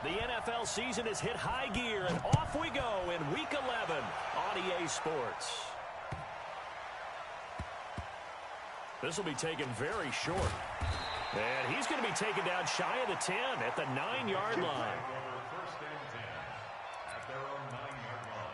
The NFL season has hit high gear, and off we go in Week 11 on EA Sports. This will be taken very short. And he's going to be taken down shy of the 10 at the 9-yard line. First and 10 at their own 9-yard line.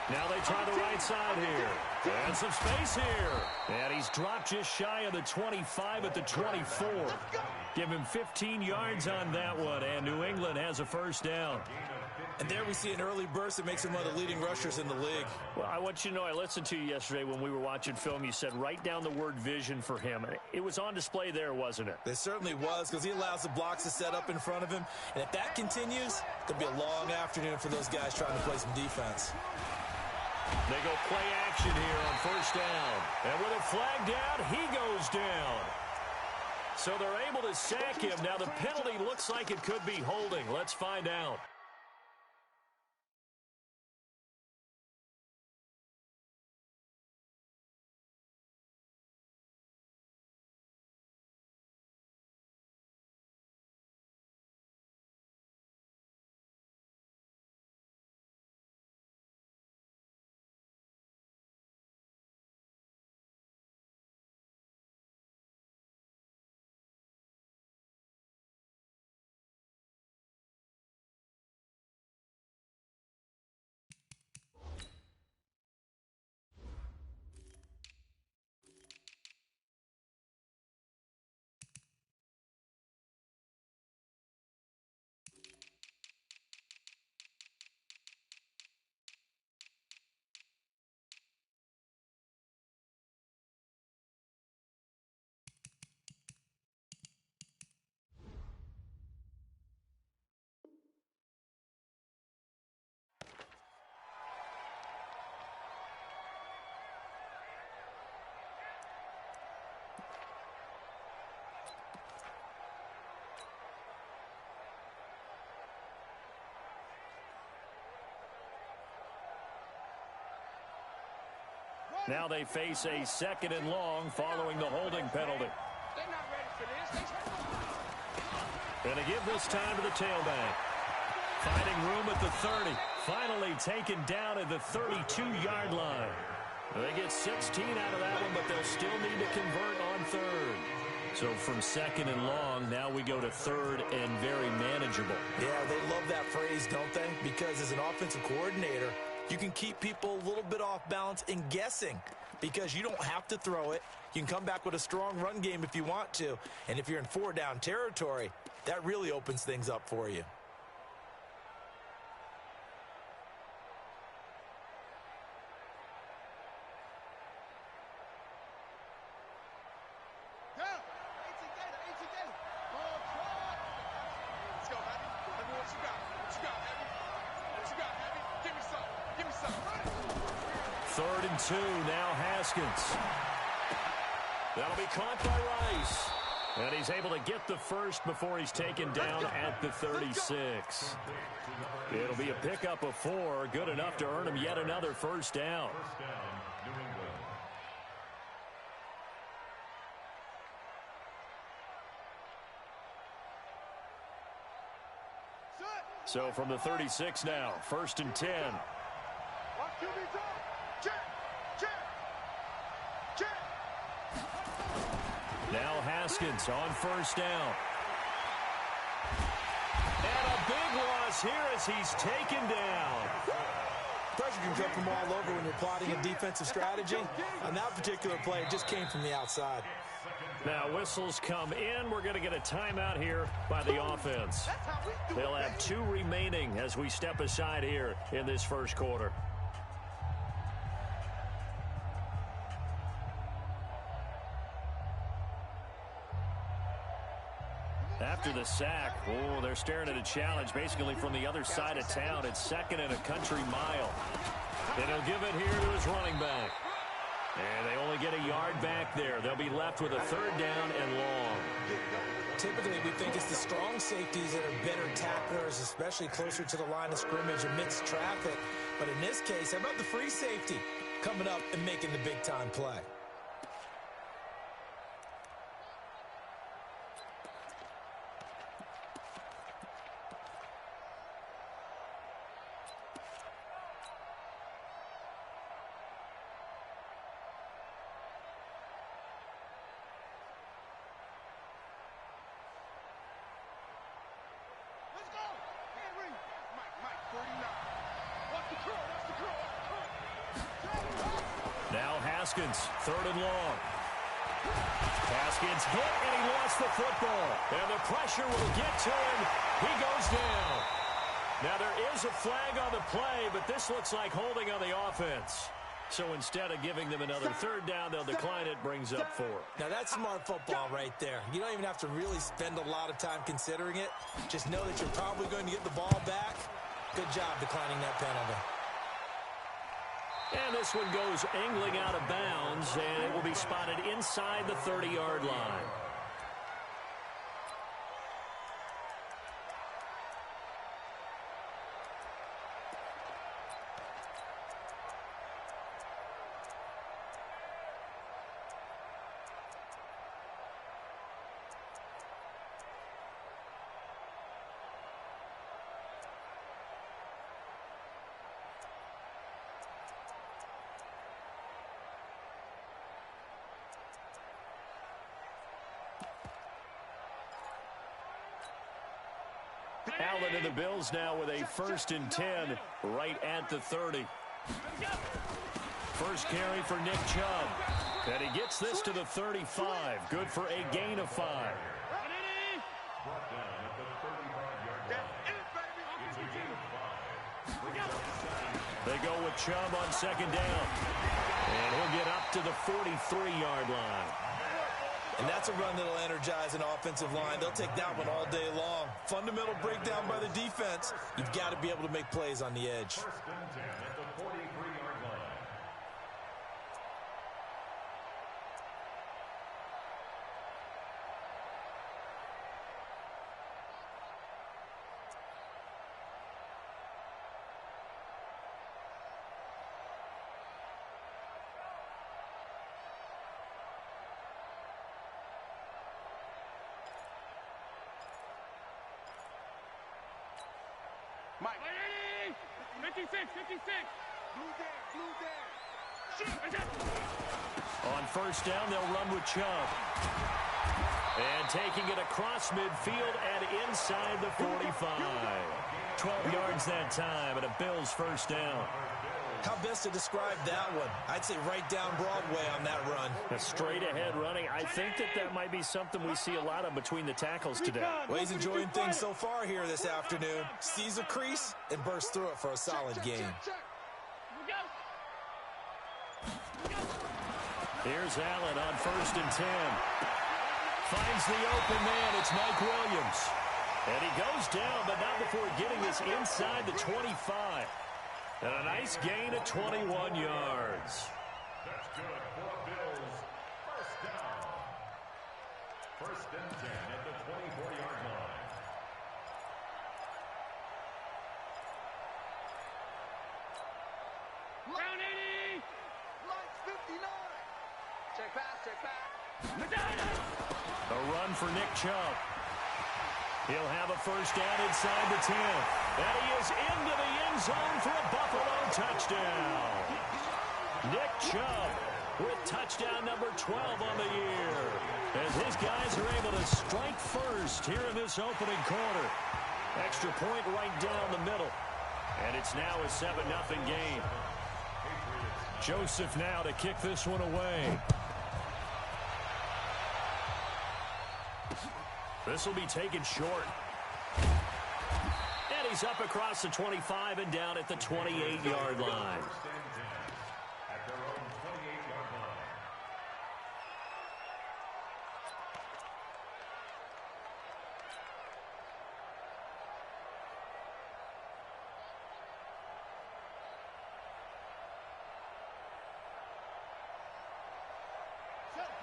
Now they try the right side here. And some space here. And he's dropped just shy of the 25 at the 24. Give him 15 yards on that one, and New England has a first down. And there we see an early burst that makes him one of the leading rushers in the league. Well, I want you to know, I listened to you yesterday when we were watching film. You said write down the word vision for him. It was on display there, wasn't it? It certainly was, because he allows the blocks to set up in front of him. And if that continues, it's going to be a long afternoon for those guys trying to play some defense. They go play action here on first down. And with a flag down, he goes down. So they're able to sack him. Now the penalty looks like it could be holding. Let's find out. Now they face a second and long following the holding penalty. They're not ready for this. Going to give this time to the tailback. Finding room at the 30. Finally taken down at the 32-yard line. They get 16 out of that one, but they'll still need to convert on third. So from second and long, now we go to third and very manageable. Yeah, they love that phrase, don't they? Because as an offensive coordinator, you can keep people a little bit off balance and guessing because you don't have to throw it. You can come back with a strong run game if you want to. And if you're in 4-down territory, that really opens things up for you. Third and 2, now Haskins. That'll be caught by Rice. And he's able to get the first before he's taken down at the 36. It'll be a pickup of 4, good enough to earn him yet another first down. So from the 36 now, first and 10. Now Haskins on first down. And a big loss here as he's taken down. Pressure can come from all over when you're plotting a defensive strategy. On that particular play, it just came from the outside. Now whistles come in. We're going to get a timeout here by the offense. They'll have 2 remaining as we step aside here in this first quarter. After the sack, oh, they're staring at a challenge basically from the other side of town. It's second and a country mile. And he'll give it here to his running back. And they only get a yard back there. They'll be left with a third down and long. Typically, we think it's the strong safeties that are better tacklers, especially closer to the line of scrimmage amidst traffic. But in this case, how about the free safety coming up and making the big-time play? Now Haskins, third and long. Haskins hit, and he lost the football. And the pressure will get to him. He goes down. Now there is a flag on the play, but this looks like holding on the offense. So instead of giving them another third down, they'll decline it, brings up 4. Now that's smart football right there. You don't even have to really spend a lot of time considering it. Just know that you're probably going to get the ball back. Good job declining that penalty. And this one goes angling out of bounds, and it will be spotted inside the 30-yard line. Allen and the Bills now with a 1st and 10 right at the 30. First carry for Nick Chubb. And he gets this to the 35. Good for a gain of 5. They go with Chubb on 2nd down. And he'll get up to the 43-yard line. And that's a run that'll energize an offensive line. They'll take that one all day long. Fundamental breakdown by the defense. You've got to be able to make plays on the edge. 1st and 10 at the 43-yard line. Mike. 56, 56. Blue down. On 1st down, they'll run with Chubb. And taking it across midfield and inside the 45. 12 yards that time, and a Bills 1st down. How best to describe that one? I'd say right down Broadway on that run. A straight ahead running. I think that might be something we see a lot of between the tackles today. Well, he's enjoying things so far here this afternoon. Sees a crease and bursts through it for a solid gain. Here's Allen on 1st and 10. Finds the open man. It's Mike Williams. And he goes down, but not before getting this inside the 25. And a nice gain of 21 yards. That's good for Bills. 1st down. 1st and 10 at the 24-yard line. Round 80. Lights 59. Check pass. A run for Nick Chubb. He'll have a 1st down inside the 10. And he is into the end zone for a Buffalo touchdown. Nick Chubb with touchdown number 12 on the year. As his guys are able to strike first here in this opening quarter. Extra point right down the middle. And it's now a 7-0 game. Joseph now to kick this one away. This will be taken short. And he's up across the 25 and down at the 28-yard line. At their own 28-yard line.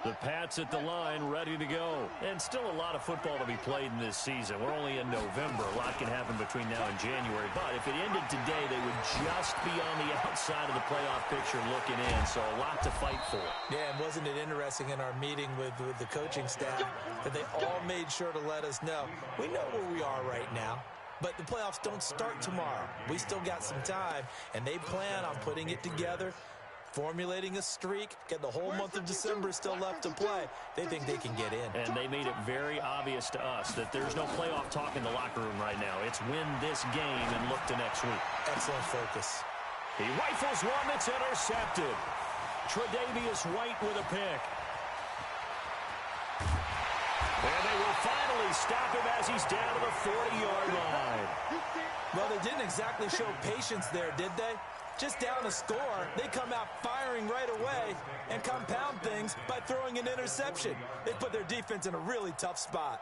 The Pats at the line, ready to go. And still a lot of football to be played in this season. We're only in November. A lot can happen between now and January. But if it ended today, they would just be on the outside of the playoff picture looking in. So a lot to fight for. Yeah, and wasn't it interesting in our meeting with the coaching staff that they all made sure to let us know, we know where we are right now. But the playoffs don't start tomorrow. We still got some time, and they plan on putting it together, formulating a streak, get the whole month of December still left to play. They think they can get in. And they made it very obvious to us that there's no playoff talk in the locker room right now. It's win this game and look to next week. Excellent focus. He rifles one that's intercepted. Tre'Davious White with a pick. And they will finally stop him as he's down to the 40-yard line. Well, they didn't exactly show patience there, did they? Just down a score, they come out firing right away and compound things by throwing an interception. They put their defense in a really tough spot.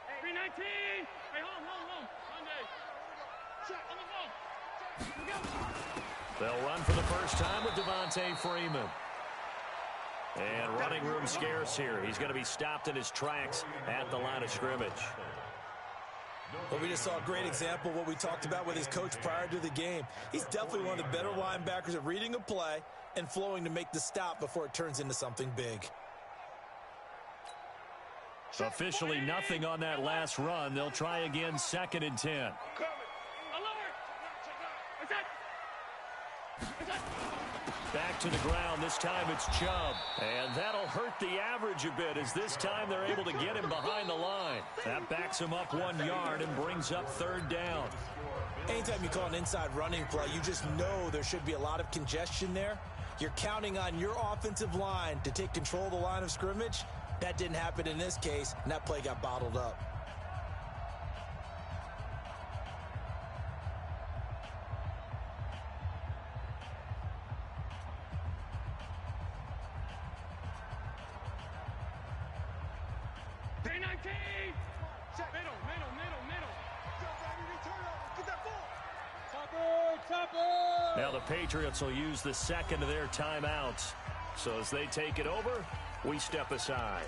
Hey, 319. Hey, home. Monday. Check. On the phone. They'll run for the first time with Devontae Freeman. And running room scarce here. He's going to be stopped in his tracks at the line of scrimmage. Well, we just saw a great example of what we talked about with his coach prior to the game. He's definitely one of the better linebackers at reading a play and flowing to make the stop before it turns into something big. Officially nothing on that last run. They'll try again, 2nd and 10. Back to the ground. This time it's Chubb. And that'll hurt the average a bit as this time they're able to get him behind the line. That backs him up 1 yard and brings up 3rd down. Anytime you call an inside running play, you just know there should be a lot of congestion there. You're counting on your offensive line to take control of the line of scrimmage. That didn't happen in this case, and that play got bottled up. Now the Patriots will use the 2nd of their timeouts. So as they take it over, we step aside.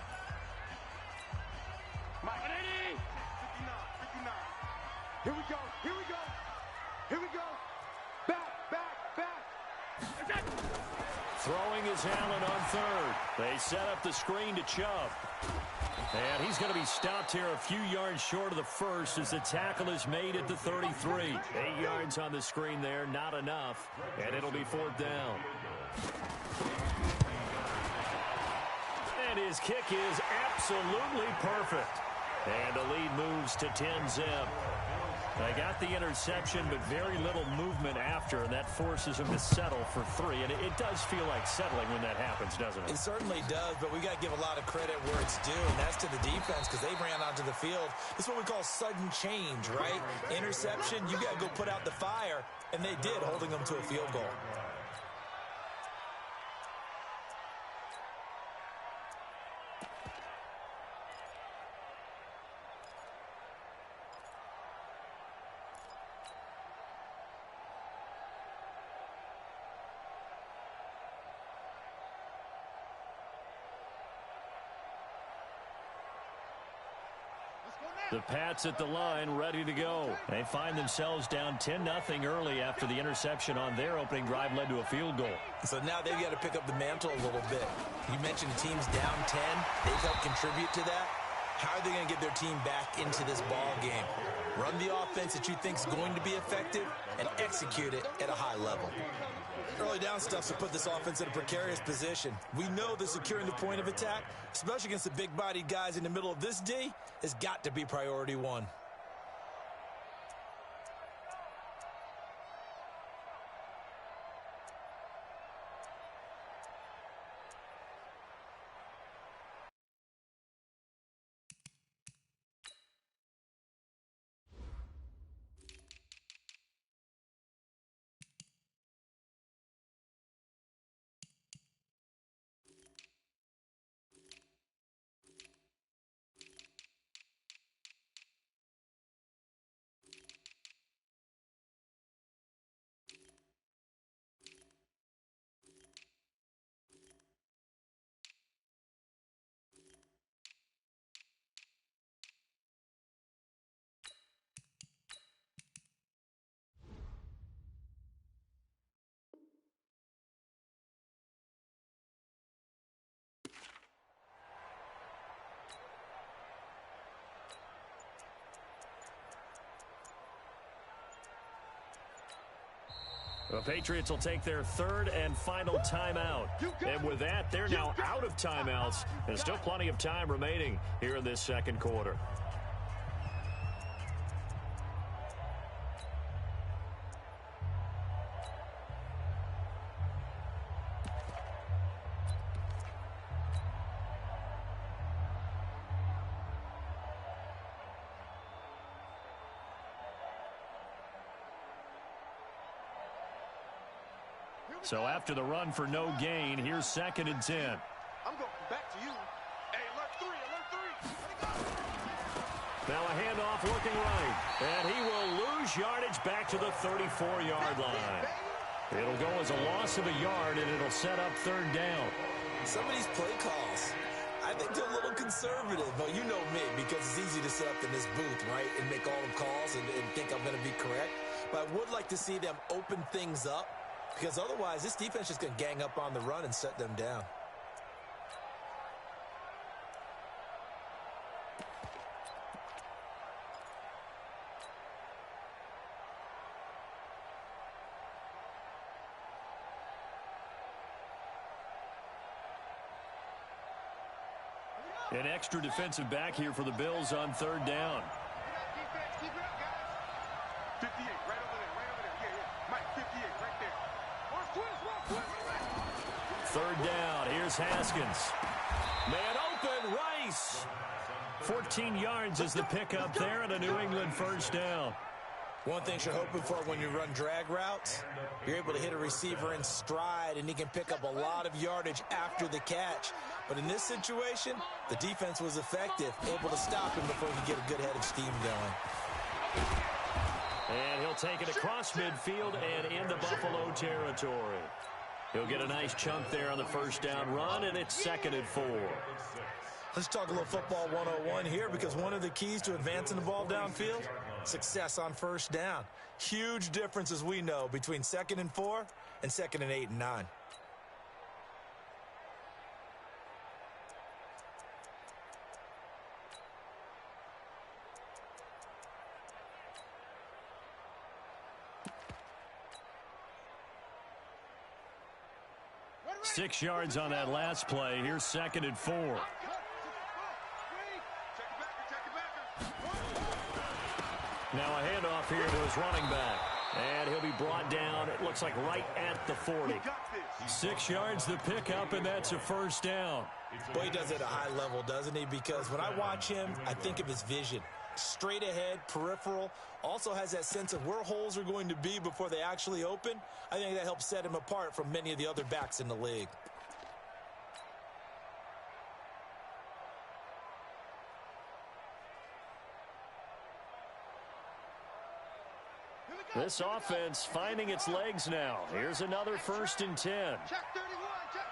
Here we go. Back. Throwing is Allen on 3rd. They set up the screen to Chubb. And he's going to be stopped here a few yards short of the first as the tackle is made at the 33. 8 yards on the screen there, not enough. And it'll be 4th down. And his kick is absolutely perfect. And the lead moves to 10-zip. They got the interception, but very little movement after, and that forces them to settle for 3. And it does feel like settling when that happens, doesn't it? It certainly does, but we got to give a lot of credit where it's due, and that's to the defense because they ran onto the field. This is what we call sudden change, right? Interception, you got to go put out the fire, and they did, holding them to a field goal. The Pats at the line, ready to go. They find themselves down 10-0 early after the interception on their opening drive led to a field goal. So now they've got to pick up the mantle a little bit. You mentioned teams down 10. They've helped contribute to that. How are they going to get their team back into this ball game? Run the offense that you think is going to be effective and execute it at a high level. Early down stuff to put this offense in a precarious position. We know that securing the point of attack, especially against the big-bodied guys in the middle of this D, has got to be priority 1. The Patriots will take their third and final timeout. And with that, they're now out of timeouts. There's still plenty of time remaining here in this second quarter. So after the run for no gain, here's 2nd and 10. I'm going back to you. Hey, alert 3, alert 3. Now a handoff looking right. And he will lose yardage back to the 34-yard line. It'll go as a loss of a yard, and it'll set up 3rd down. Some of these play calls, I think they're a little conservative, but you know me, because it's easy to sit up in this booth, right, and make all the calls and think I'm going to be correct. But I would like to see them open things up, because otherwise this defense is going to gang up on the run and set them down. An extra defensive back here for the Bills on 3rd down. Defense, keep it up, guys. 58, right over there. Yeah. Mike, 58, right there. Watch 3rd down. Here's Haskins. Man open, Rice. 14 yards is the pickup there, and a New England 1st down. One thing you're hoping for when you run drag routes, you're able to hit a receiver in stride, and he can pick up a lot of yardage after the catch. But in this situation, the defense was effective, able to stop him before he could get a good head of steam going. And he'll take it across midfield and into Buffalo territory. He'll get a nice chunk there on the 1st down run, and it's 2nd and 4. Let's talk a little football 101 here, because one of the keys to advancing the ball downfield, success on 1st down. Huge difference, as we know, between 2nd and 4 and 2nd and 8 and 9. Six yards on that last play. Here's 2nd and 4. Now a handoff here to his running back. And he'll be brought down, it looks like right at the 40. 6 yards the pickup, and that's a 1st down. Boy, he does it at a high level, doesn't he? Because when I watch him, I think of his vision. Straight ahead, peripheral, also has that sense of where holes are going to be before they actually open. I think that helps set him apart from many of the other backs in the league. This offense finding its legs now. Here's another 1st and 10. Check 31, check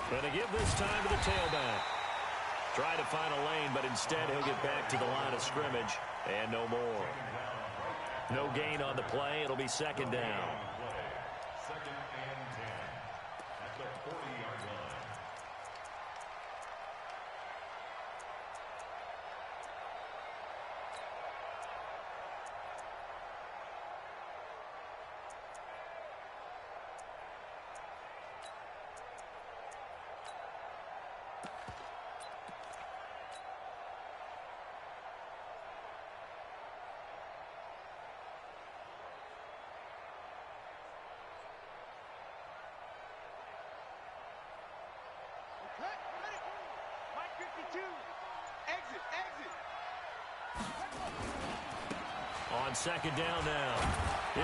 31. Going to give this time to the tailback. Try to find a lane, but instead he'll get back to the line of scrimmage, and no more. No gain on the play. It'll be 2nd down. 2nd and 10 at the 40-yard line. Mike 52. Exit, exit. On 2nd down now.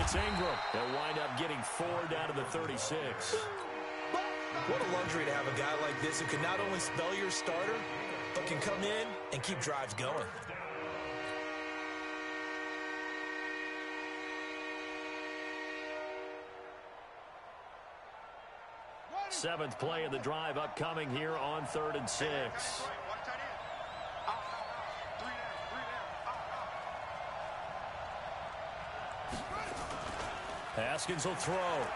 It's Ingram. They'll wind up getting 4 down to the 36. What a luxury to have a guy like this who can not only spell your starter, but can come in and keep drives going. Seventh play of the drive upcoming here on 3rd and 6. Haskins will throw.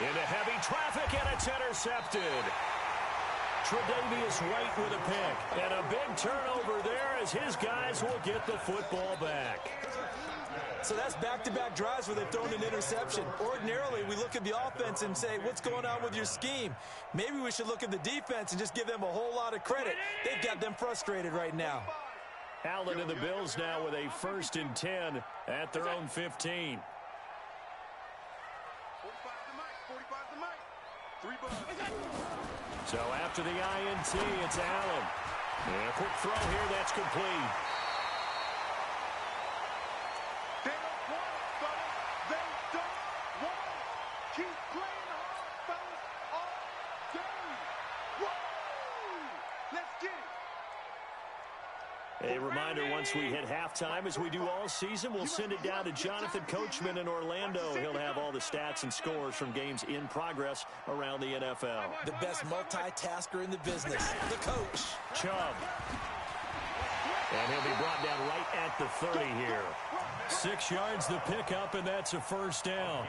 Into heavy traffic, and it's intercepted. Tre'Davious White with a pick. And a big turnover there as his guys will get the football back. So that's back-to-back drives where they've thrown an interception. Ordinarily, we look at the offense and say, what's going on with your scheme? Maybe we should look at the defense and just give them a whole lot of credit. They've got them frustrated right now. Allen and the Bills now with a 1st and 10 at their own 15. 45 the mic. So after the INT, it's Allen. And a quick throw here, that's complete. They don't want it, fellas. They don't want it. Keep playing hard, fellas, all day. Woo! Let's get it. A reminder, once we hit halftime, as we do all season, we'll send it down to Jonathan Coachman in Orlando. He'll have all the stats and scores from games in progress around the NFL. The best multitasker in the business, the coach. Chubb. And he'll be brought down right at the 30 here. 6 yards the pickup, and that's a 1st down.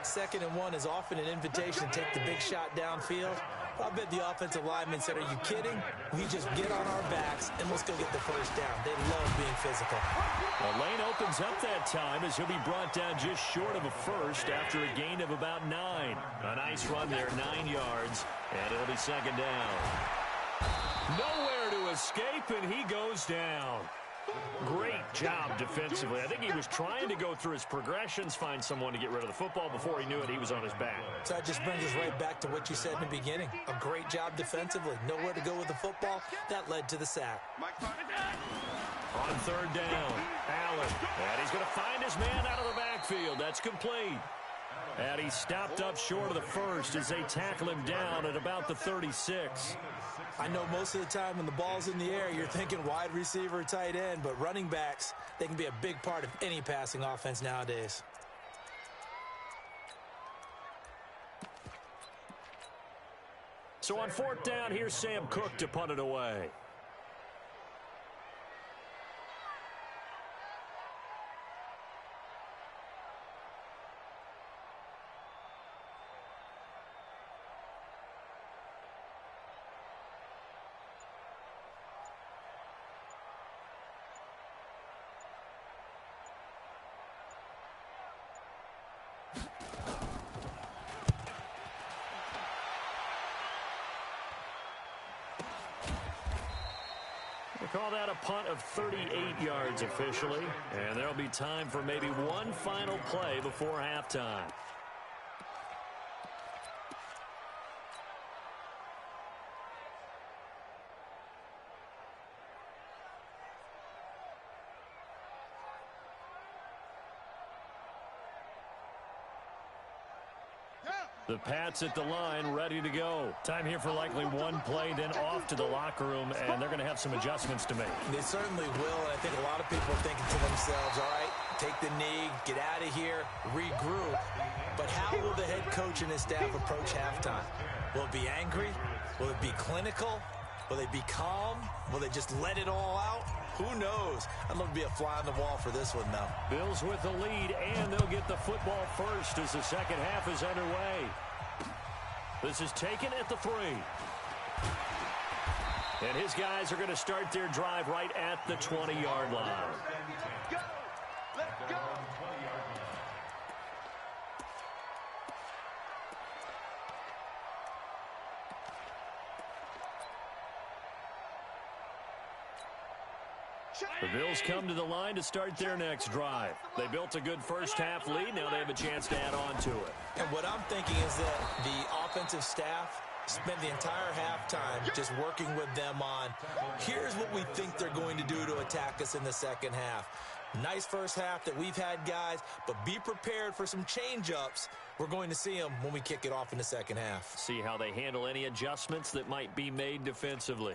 2nd and 1 is often an invitation to take the big shot downfield. I bet the offensive lineman said, are you kidding? We just get on our backs and let's go get the 1st down. They love being physical. The lane opens up that time as he'll be brought down just short of a 1st after a gain of about 9. A nice run there, 9 yards, and it'll be 2nd down. Nowhere to escape, and he goes down. Great job defensively. I think he was trying to go through his progressions, find someone to get rid of the football. Before he knew it, he was on his back. So that just brings us right back to what you said in the beginning. A great job defensively. Nowhere to go with the football. That led to the sack. On 3rd down, Allen. And he's going to find his man out of the backfield. That's complete. And he stopped up short of the 1st as they tackle him down at about the 36. I know most of the time when the ball's in the air, you're thinking wide receiver, tight end, but running backs, they can be a big part of any passing offense nowadays. So on 4th down, here's Sam Cook to punt it away. Call that a punt of 38 yards officially, and there'll be time for maybe one final play before halftime. The Pats at the line, ready to go. Time here for likely one play, then off to the locker room, and they're going to have some adjustments to make. They certainly will, and I think a lot of people are thinking to themselves, all right, take the knee, get out of here, regroup. But how will the head coach and his staff approach halftime? Will it be angry? Will it be clinical? Will they be calm? Will they just let it all out? Who knows? I'd love to be a fly on the wall for this one, though. Bills with the lead, and they'll get the football first as the second half is underway. This is taken at the 3. And his guys are going to start their drive right at the 20-yard line. Go! Let's go! The Bills come to the line to start their next drive. They built a good first half lead. Now they have a chance to add on to it. And what I'm thinking is that the offensive staff spent the entire halftime just working with them on, here's what we think they're going to do to attack us in the second half. Nice first half that we've had, guys, but be prepared for some change-ups. We're going to see them when we kick it off in the second half. See how they handle any adjustments that might be made defensively.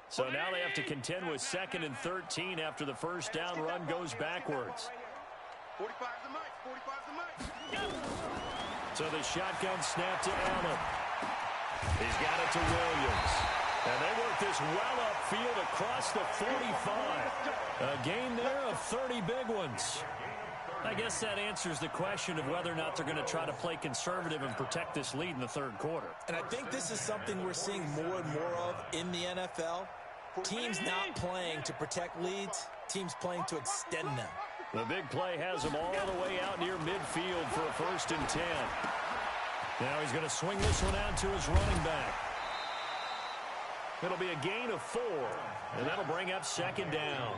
So now they have to contend with 2nd and 13 after the first down run goes backwards. 45 the mic, 45 the mic. So the shotgun snap to Allen. He's got it to Williams. And they work this well upfield across the 45. A gain there of 30 big ones. I guess that answers the question of whether or not they're going to try to play conservative and protect this lead in the third quarter. And I think this is something we're seeing more and more of in the NFL. Teams not playing to protect leads, teams playing to extend them. The big play has him all the way out near midfield for a 1st and 10. Now he's going to swing this one out to his running back. It'll be a gain of 4, and that'll bring up 2nd down.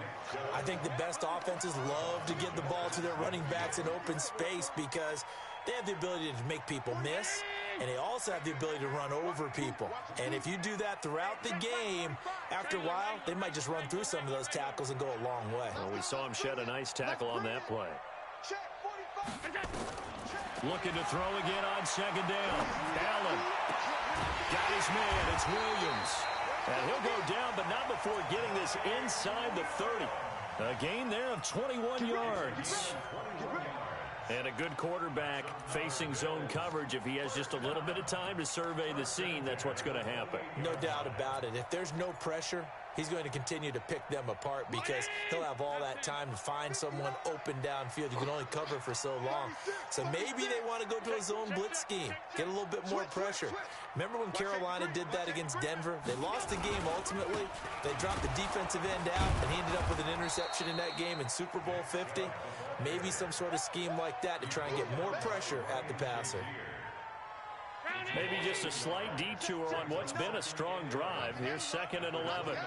I think the best offenses love to give the ball to their running backs in open space because they have the ability to make people miss, and they also have the ability to run over people. And if you do that throughout the game, after a while, they might just run through some of those tackles and go a long way. Well, we saw him shed a nice tackle on that play. Looking to throw again on 2nd down. Allen got his man. It's Williams. And he'll go down, but not before getting this inside the 30. A gain there of 21 yards. And a good quarterback facing zone coverage. If he has just a little bit of time to survey the scene, that's what's going to happen. No doubt about it. If there's no pressure, he's going to continue to pick them apart because he'll have all that time to find someone open downfield. You can only cover for so long. So maybe they want to go to a zone blitz scheme, get a little bit more pressure. Remember when Carolina did that against Denver? They lost the game ultimately. They dropped the defensive end out, and he ended up with an interception in that game in Super Bowl 50. Maybe some sort of scheme like that to try and get more pressure at the passer. Maybe just a slight detour on what's been a strong drive. Here's 2nd and 11. Show it up.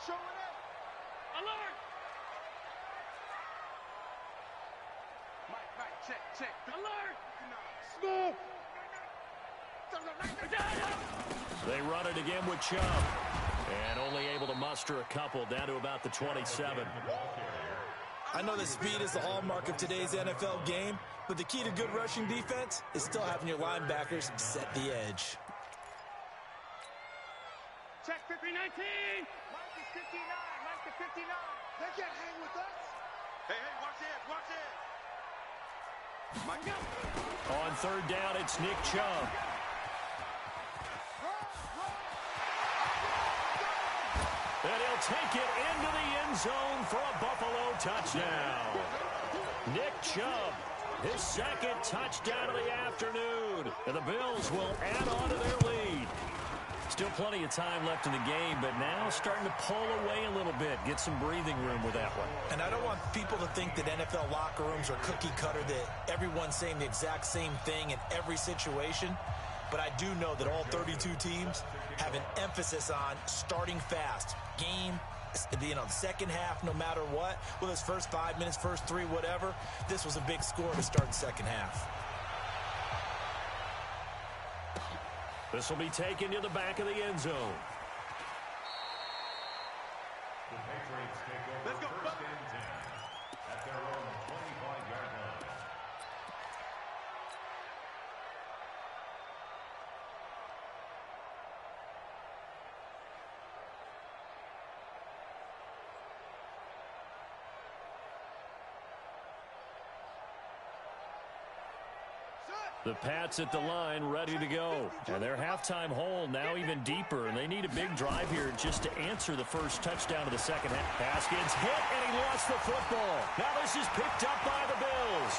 Show it up. Alert! Mike, check. Alert! Smooth. They run it again with Chubb. And only able to muster a couple down to about the 27. I know that speed is the hallmark of today's NFL game, but the key to good rushing defense is still having your linebackers set the edge. Check 319! Mike is 59. Mike is 59. They can't hang with us. Hey, watch this. Mike. On 3rd down, it's Nick Chubb. And he'll take it into the end zone for a Buffalo touchdown. Nick Chubb, his 2nd touchdown of the afternoon. And the Bills will add on to their lead. Still plenty of time left in the game, but now starting to pull away a little bit, get some breathing room with that one. And I don't want people to think that NFL locker rooms are cookie cutter, that everyone's saying the exact same thing in every situation. But I do know that all 32 teams have an emphasis on starting fast. Game, the second half, no matter what, whether it's first 5 minutes, first 3, whatever, this was a big score to start the second half. This will be taken to the back of the end zone. The Patriots take over 1st and 10 at their own 25-yard line. The Pats at the line, ready to go. And their halftime hole now even deeper, and they need a big drive here just to answer the first touchdown of the second half. Haskins hit, and he lost the football. Now this is picked up by the Bills.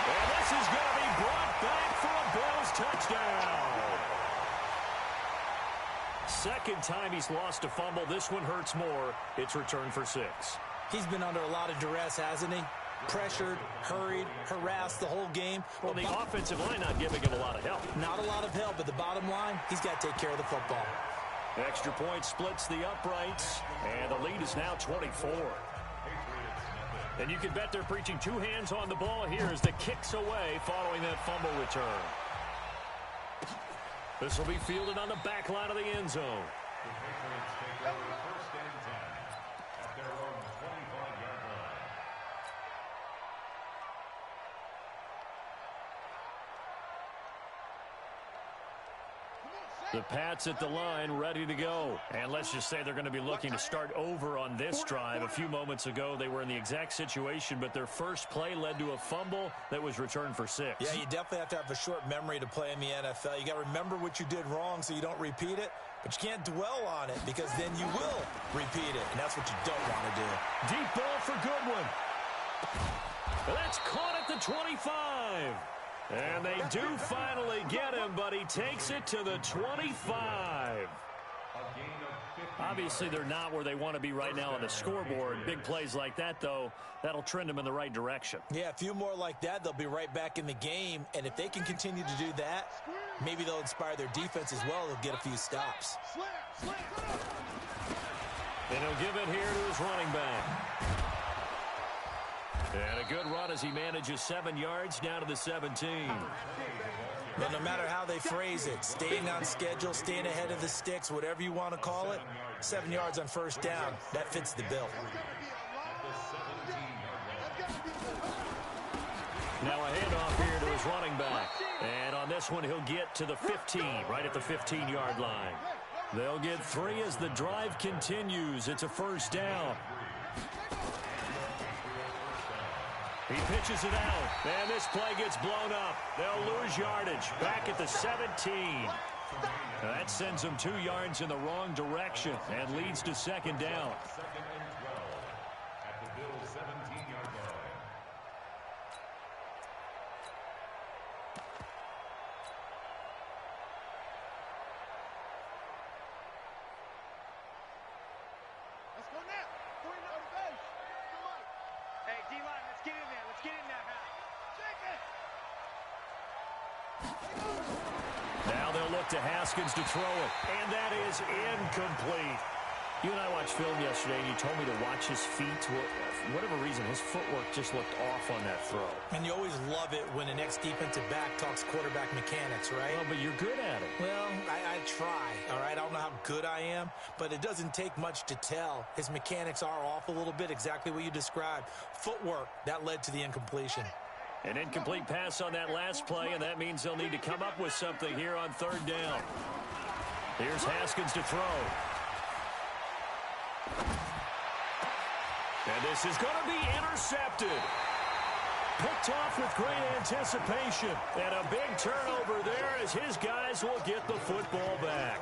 And this is going to be brought back for a Bills touchdown. Second time he's lost a fumble. This one hurts more. It's returned for 6. He's been under a lot of duress, hasn't he? Pressured, hurried, harassed the whole game. Well, the offensive line not giving him a lot of help. Not a lot of help, but the bottom line, he's got to take care of the football. Extra point splits the uprights, and the lead is now 24. And you can bet they're preaching 2 hands on the ball here as the kick's away following that fumble return. This will be fielded on the back line of the end zone. The Patriots take over 1st and 10 at their own 25-yard line. The Pats at the line, ready to go. And let's just say they're going to be looking to start over on this drive. A few moments ago, they were in the exact situation, but their first play led to a fumble that was returned for 6. Yeah, you definitely have to have a short memory to play in the NFL. You got to remember what you did wrong so you don't repeat it, but you can't dwell on it because then you will repeat it, and that's what you don't want to do. Deep ball for Goodwin. That's caught at the 25. And they do finally get him, but he takes it to the 25. Obviously, they're not where they want to be right now on the scoreboard. Big plays like that, though, that'll trend them in the right direction. Yeah, a few more like that, they'll be right back in the game. And if they can continue to do that, maybe they'll inspire their defense as well. They'll get a few stops. And he'll give it here to his running back. And a good run as he manages 7 yards down to the 17. And no matter how they phrase it, staying on schedule, staying ahead of the sticks, whatever you want to call it, 7 yards on first down, that fits the bill. Now a handoff here to his running back. And on this one, he'll get to the 15, right at the 15-yard line. They'll get 3 as the drive continues. It's a first down. He pitches it out, and this play gets blown up. They'll lose yardage back at the 17. That sends them 2 yards in the wrong direction and leads to second down. Second and 12 at the Bills' 17-yard line. Let's go now. Going out of base. Come on. Hey, D-line, let's get in there. Let's get in there, man. Shake it. Now they'll look to Haskins to throw it, and that is incomplete. You and I watched film yesterday, and you told me to watch his feet. For whatever reason, his footwork just looked off on that throw. And you always love it when an ex-defensive back talks quarterback mechanics, right? Well, but you're good at it. Well, I try, all right? I don't know how good I am, but it doesn't take much to tell. His mechanics are off a little bit, exactly what you described. Footwork, that led to the incompletion. An incomplete pass on that last play, and that means they'll need to come up with something here on third down. Here's Haskins to throw. And this is going to be intercepted. Picked off with great anticipation. And a big turnover there as his guys will get the football back.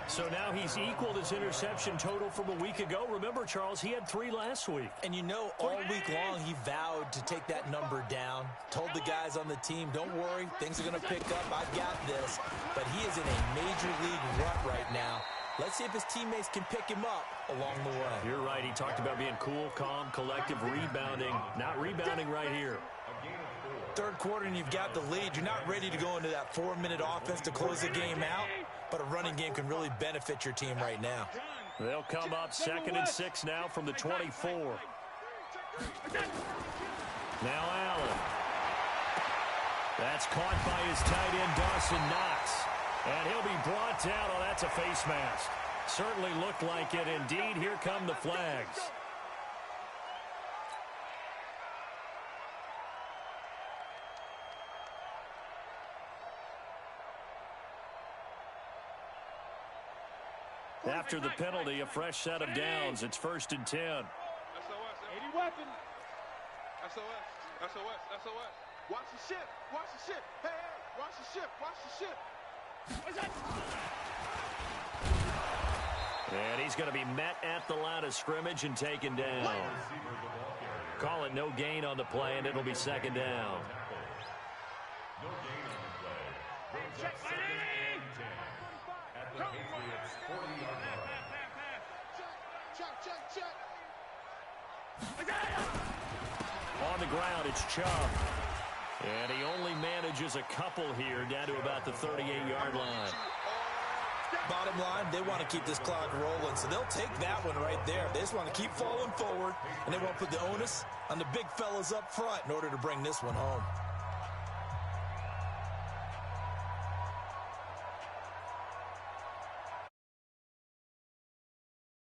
So now he's equaled his interception total from a week ago. Remember, Charles, he had 3 last week. And you know, all week long, he vowed to take that number down. Told the guys on the team, don't worry, things are going to pick up. I've got this. But he is in a major league rut right now. Let's see if his teammates can pick him up along the way. You're right. He talked about being cool, calm, collective, rebounding. Not rebounding right here. Third quarter and you've got the lead. You're not ready to go into that 4-minute offense to close the game out, but a running game can really benefit your team right now. They'll come up 2nd and 6 now from the 24. Now Allen. That's caught by his tight end, Dawson Knox. And he'll be brought down. Oh, that's a face mask. Certainly looked like it. Indeed, here come the flags. After the penalty, a fresh set of downs. It's 1st and 10. SOS. 80 weapon. SOS. SOS. SOS. Watch the ship. Watch the ship. Hey, hey. Watch the ship. Watch the ship. And he's going to be met at the line of scrimmage and taken down. Call it no gain on the play, and it'll be 2nd down. No gain on the play. Brings up 2nd and 10 at the Patriots' 40-yard line. Check. On the ground, it's Chubb. And he only manages a couple here down to about the 38-yard line. Bottom line, they want to keep this clock rolling, so they'll take that one right there. They just want to keep falling forward, and they want to put the onus on the big fellas up front in order to bring this one home.